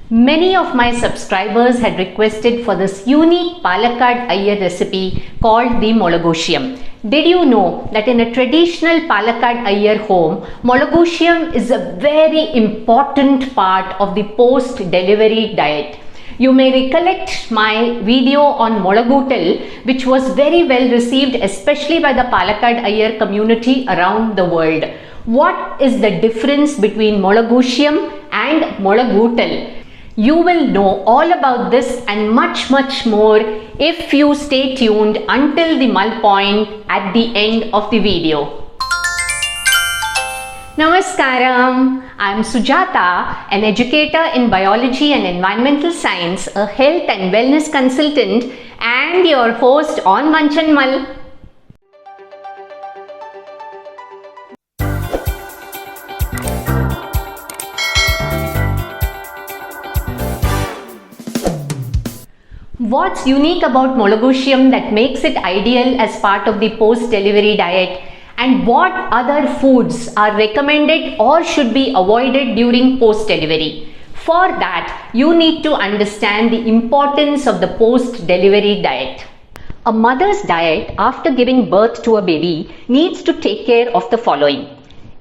Many of my subscribers had requested for this unique Palakkad Iyer recipe called the Molagootal. Did you know that in a traditional Palakkad Iyer home, Molagootal is a very important part of the post-delivery diet? You may recollect my video on Molagootal, which was very well received, especially by the Palakkad Iyer community around the world. What is the difference between Molagootal and Molagootal? You will know all about this and much more if you stay tuned until the Mull point at the end of the video. Namaskaram, I am Sujata, an educator in biology and environmental science, a health and wellness consultant and your host on Munch and Mull. What's unique about Molagootal that makes it ideal as part of the post-delivery diet, and what other foods are recommended or should be avoided during post-delivery? For that, you need to understand the importance of the post-delivery diet. A mother's diet after giving birth to a baby needs to take care of the following.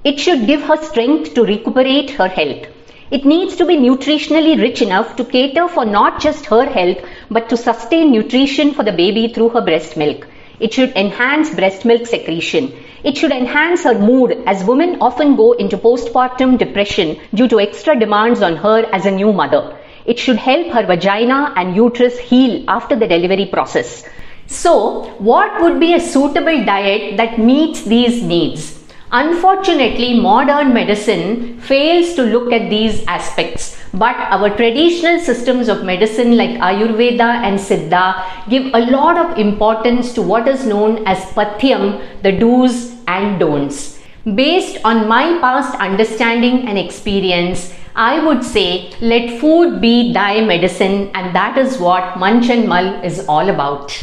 It should give her strength to recuperate her health. It needs to be nutritionally rich enough to cater for not just her health but to sustain nutrition for the baby through her breast milk. It should enhance breast milk secretion. It should enhance her mood, as women often go into postpartum depression due to extra demands on her as a new mother. It should help her vagina and uterus heal after the delivery process. So, what would be a suitable diet that meets these needs? Unfortunately, modern medicine fails to look at these aspects, but our traditional systems of medicine like Ayurveda and Siddha give a lot of importance to what is known as Pathyam, the do's and don'ts. Based on my past understanding and experience, I would say let food be thy medicine, and that is what Munch and Mull is all about.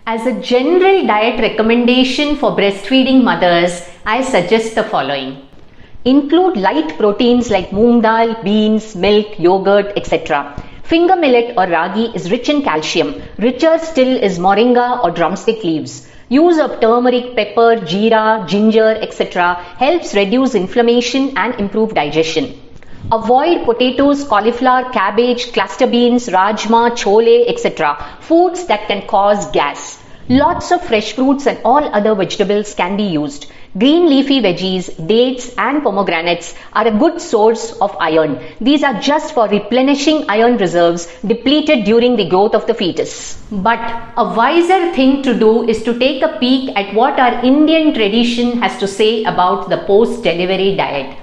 As a general diet recommendation for breastfeeding mothers, I suggest the following. Include light proteins like moong dal, beans, milk, yogurt, etc. Finger millet or ragi is rich in calcium. Richer still is moringa or drumstick leaves. Use of turmeric, pepper, jeera, ginger, etc. helps reduce inflammation and improve digestion. Avoid potatoes, cauliflower, cabbage, cluster beans, rajma, chole, etc. Foods that can cause gas. Lots of fresh fruits and all other vegetables can be used. Green leafy veggies, dates and pomegranates are a good source of iron. These are just for replenishing iron reserves depleted during the growth of the fetus. But a wiser thing to do is to take a peek at what our Indian tradition has to say about the post-delivery diet.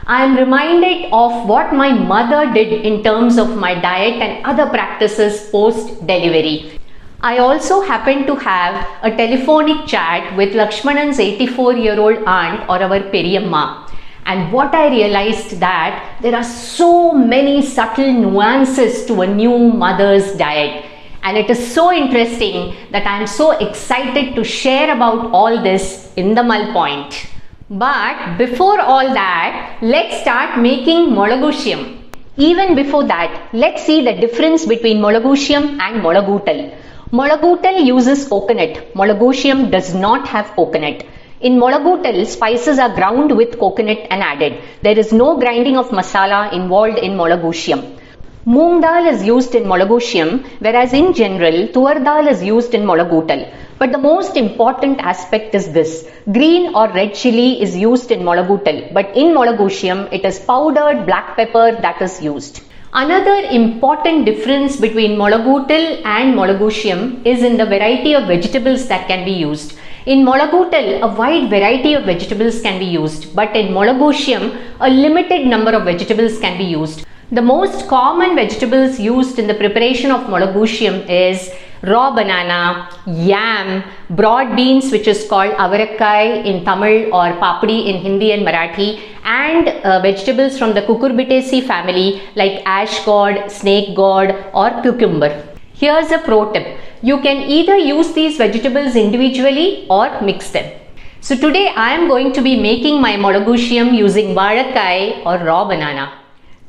I am reminded of what my mother did in terms of my diet and other practices post-delivery. I also happened to have a telephonic chat with Lakshmanan's 84-year-old aunt, or our Periyamma. And what I realized that there are so many subtle nuances to a new mother's diet. And it is so interesting that I am so excited to share about all this in the Mull point. But before all that, let's start making Molagootal. Even before that, let's see the difference between Molagootal and Molagootal. Molagootal uses coconut. Molagootal does not have coconut. In Molagootal, spices are ground with coconut and added. There is no grinding of masala involved in Molagootal. Moong dal is used in Molagootal, whereas in general, tuar dal is used in Molagootal. But the most important aspect is this. Green or red chili is used in Molagootal, but in Molagootal, it is powdered black pepper that is used. Another important difference between Molagootal and Molagootal is in the variety of vegetables that can be used. In Molagootal, a wide variety of vegetables can be used, but in Molagootal, a limited number of vegetables can be used. The most common vegetables used in the preparation of Molagootal is raw banana, yam, broad beans which is called avarakkai in Tamil or papdi in Hindi and Marathi, and vegetables from the cucurbitaceae family like ash gourd, snake gourd or cucumber. Here's a pro tip. You can either use these vegetables individually or mix them. So today I am going to be making my Molagootal using varakkai or raw banana.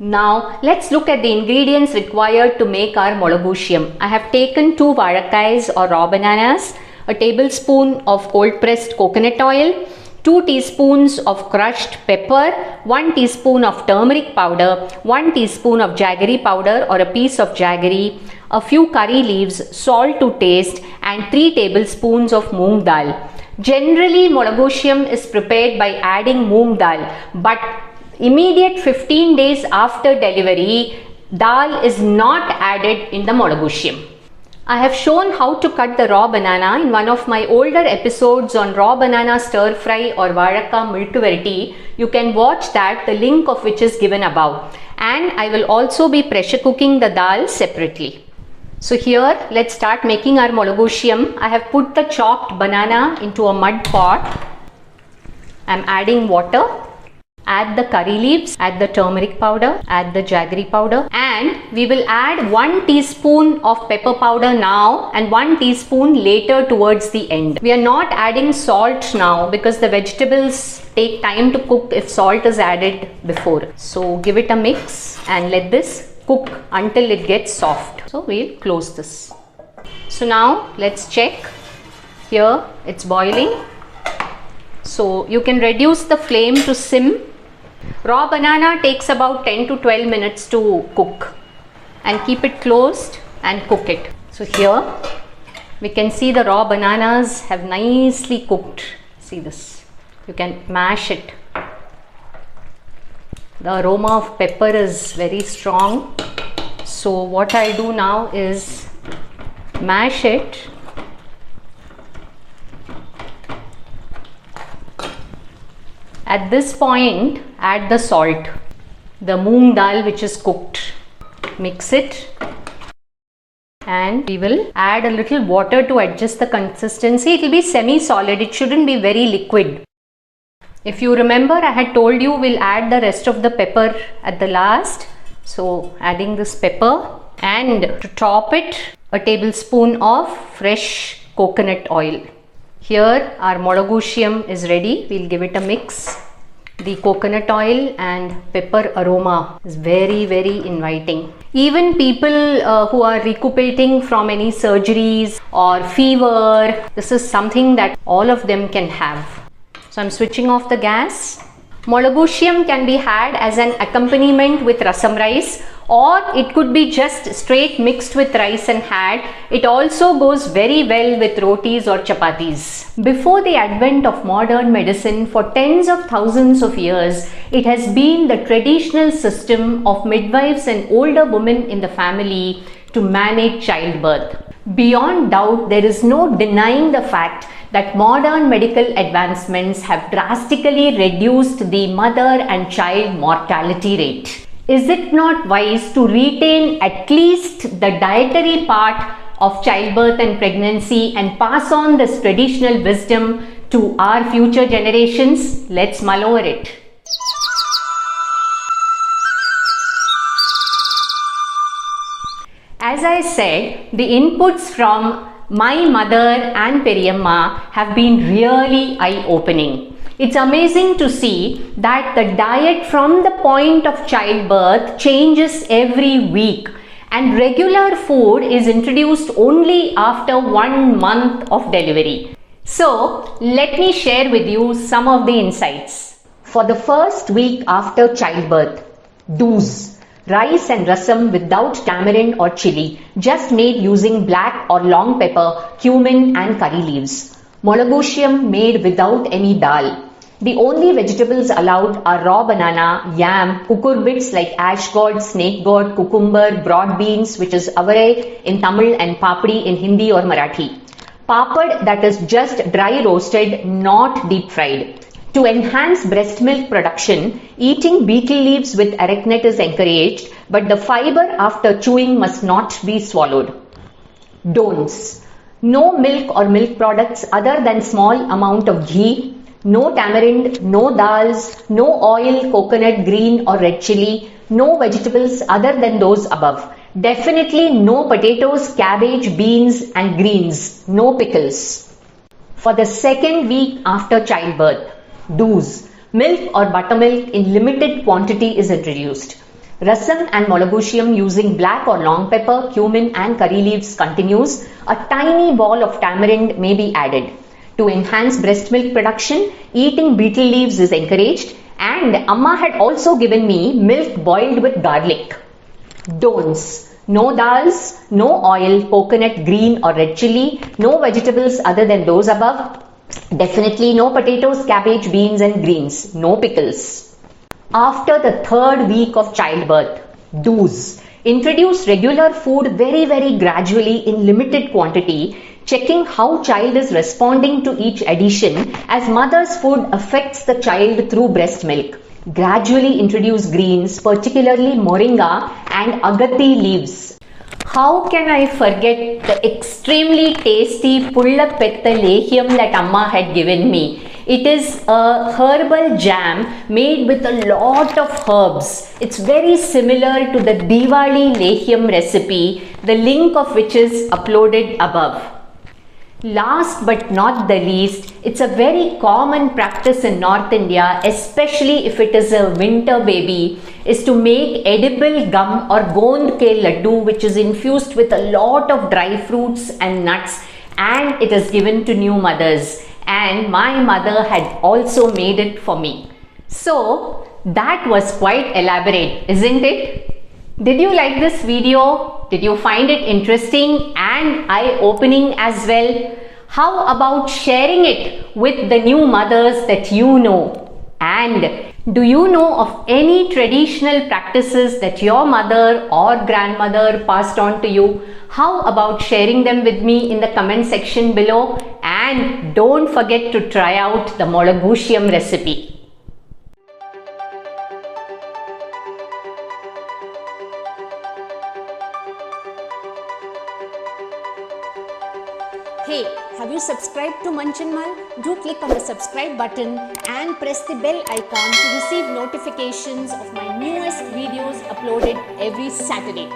Now let's look at the ingredients required to make our Molagoocyam. I have taken 2 varakkais or raw bananas, a tablespoon of cold pressed coconut oil, 2 teaspoons of crushed pepper, 1 teaspoon of turmeric powder, 1 teaspoon of jaggery powder or a piece of jaggery, a few curry leaves, salt to taste, and 3 tablespoons of moong dal. Generally, Molagoocyam is prepared by adding moong dal, but immediate 15 days after delivery, dal is not added in the Molagoocyam. I have shown how to cut the raw banana in one of my older episodes on raw banana stir fry or varakka milk variety. You can watch that, the link of which is given above. And I will also be pressure cooking the dal separately. So here, let's start making our Molagoocyam. I have put the chopped banana into a mud pot. I am adding water. Add the curry leaves, add the turmeric powder, add the jaggery powder, and we will add 1 teaspoon of pepper powder now and 1 teaspoon later towards the end. We are not adding salt now because the vegetables take time to cook if salt is added before. So give it a mix and let this cook until it gets soft. So we'll close this. So now let's check. Here it's boiling. So you can reduce the flame to sim. Raw banana takes about 10 to 12 minutes to cook, and keep it closed and cook it. So here we can see the raw bananas have nicely cooked. See this, you can mash it. The aroma of pepper is very strong. So what I do now is mash it. At this point, add the salt, the moong dal which is cooked. Mix it, and we will add a little water to adjust the consistency. It will be semi-solid, it shouldn't be very liquid. If you remember, I had told you we'll add the rest of the pepper at the last. So adding this pepper, and to top it, a tablespoon of fresh coconut oil. Here our Molagoocyam is ready. We'll give it a mix. The coconut oil and pepper aroma is very, very inviting. Even people who are recuperating from any surgeries or fever, this is something that all of them can have. So I'm switching off the gas. Molagoocyam can be had as an accompaniment with rasam rice, or it could be just straight mixed with rice and had. It also goes very well with rotis or chapatis. Before the advent of modern medicine, for tens of thousands of years, it has been the traditional system of midwives and older women in the family to manage childbirth. Beyond doubt, there is no denying the fact that modern medical advancements have drastically reduced the mother and child mortality rate. Is it not wise to retain at least the dietary part of childbirth and pregnancy and pass on this traditional wisdom to our future generations? Let's mull over it. As I said, the inputs from my mother and Periyamma have been really eye-opening. It's amazing to see that the diet from the point of childbirth changes every week, and regular food is introduced only after 1 month of delivery. So let me share with you some of the insights. For the first week after childbirth, do's. Rice and rasam without tamarind or chili, just made using black or long pepper, cumin and curry leaves. Molagoocyam made without any dal. The only vegetables allowed are raw banana, yam, cucurbits like ash gourd, snake gourd, cucumber, broad beans, which is avarai in Tamil and papdi in Hindi or Marathi. Papad, that is just dry roasted, not deep fried. To enhance breast milk production, eating betel leaves with arecanut is encouraged, but the fiber after chewing must not be swallowed. Don'ts. No milk or milk products other than small amount of ghee, no tamarind, no dals, no oil, coconut, green or red chili, no vegetables other than those above. Definitely no potatoes, cabbage, beans and greens, no pickles. For the second week after childbirth, do's. Milk or buttermilk in limited quantity is introduced. Rasam and Molagootal using black or long pepper, cumin and curry leaves continues. A tiny ball of tamarind may be added. To enhance breast milk production, eating betel leaves is encouraged, and Amma had also given me milk boiled with garlic. Don'ts: no dals, no oil, coconut, green or red chili, no vegetables other than those above. Definitely no potatoes, cabbage, beans and greens, no pickles. After the 3rd week of childbirth, do's: introduce regular food very gradually in limited quantity, checking how child is responding to each addition, as mother's food affects the child through breast milk. Gradually introduce greens, particularly moringa and agati leaves. How can I forget the extremely tasty pullapetta lehyam that Amma had given me? It is a herbal jam made with a lot of herbs. It's very similar to the Diwali lehyam recipe, the link of which is uploaded above. Last but not the least, it's a very common practice in North India, especially if it is a winter baby, is to make edible gum or gond ke laddu, which is infused with a lot of dry fruits and nuts, and it is given to new mothers. And my mother had also made it for me. So that was quite elaborate, isn't it? Did you like this video? Did you find it interesting and eye-opening as well? How about sharing it with the new mothers that you know? And do you know of any traditional practices that your mother or grandmother passed on to you? How about sharing them with me in the comment section below? And don't forget to try out the Molagootal recipe. Hey, have you subscribed to Munch and Mull? Do click on the subscribe button and press the bell icon to receive notifications of my newest videos uploaded every Saturday.